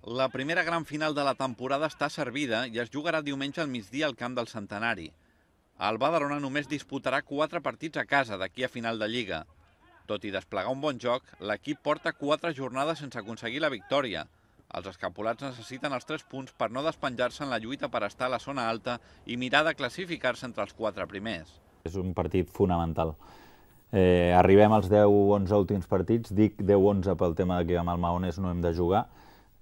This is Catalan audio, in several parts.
La primera gran final de la temporada està servida i es jugarà diumenge al migdia al camp del Centenari. El Badalona només disputarà 4 partits a casa d'aquí a final de Lliga. Tot i desplegar un bon joc, l'equip porta 4 jornades sense aconseguir la victòria. Els escapulats necessiten els 3 punts per no despenjar-se en la lluita per estar a la zona alta i mirar de classificar-se entre els 4 primers. És un partit fonamental. Arribem als 10-11 últims partits, dic 10-11 pel tema que amb el Maonès no hem de jugar.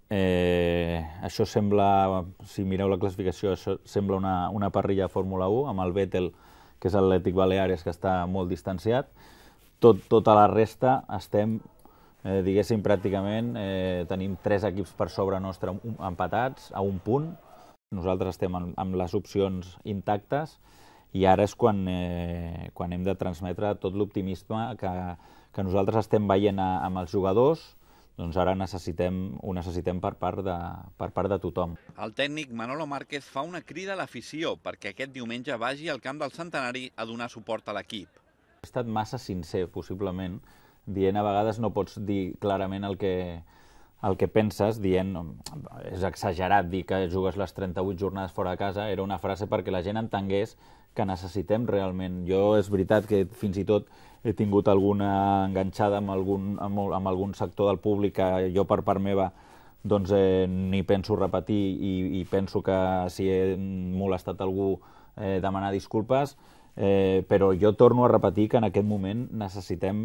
Això sembla, si mireu la classificació, això sembla una parrilla de Fórmula 1 amb el Vettel, que és l'Atlètic Baleares, que està molt distanciat. Tota la resta estem, diguéssim, pràcticament, tenim 3 equips per sobre nostre empatats a un punt. Nosaltres estem amb les opcions intactes i ara és quan hem de transmetre tot l'optimisme que nosaltres estem veient amb els jugadors. Doncs ara ho necessitem per part de tothom. El tècnic Manolo Márquez fa una crida a l'afició perquè aquest diumenge vagi al camp del Centenari a donar suport a l'equip. He estat massa sincer, possiblement, dient a vegades no pots dir clarament el que penses, dient, és exagerat dir que jugues les 38 jornades fora de casa, era una frase perquè la gent entengués que necessitem realment. Jo és veritat que fins i tot he tingut alguna enganxada amb algun sector del públic que jo per part meva ni penso repetir i penso que si he molestat algú demanar disculpes, però jo torno a repetir que en aquest moment necessitem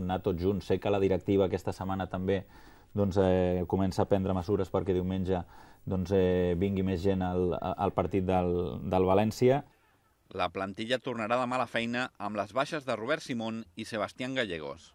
anar tots junts. Sé que la directiva aquesta setmana també comença a prendre mesures perquè diumenge vingui més gent al partit del València. La plantilla tornarà demà a la feina amb les baixes de Robert Simón i Sebastián Gallegos.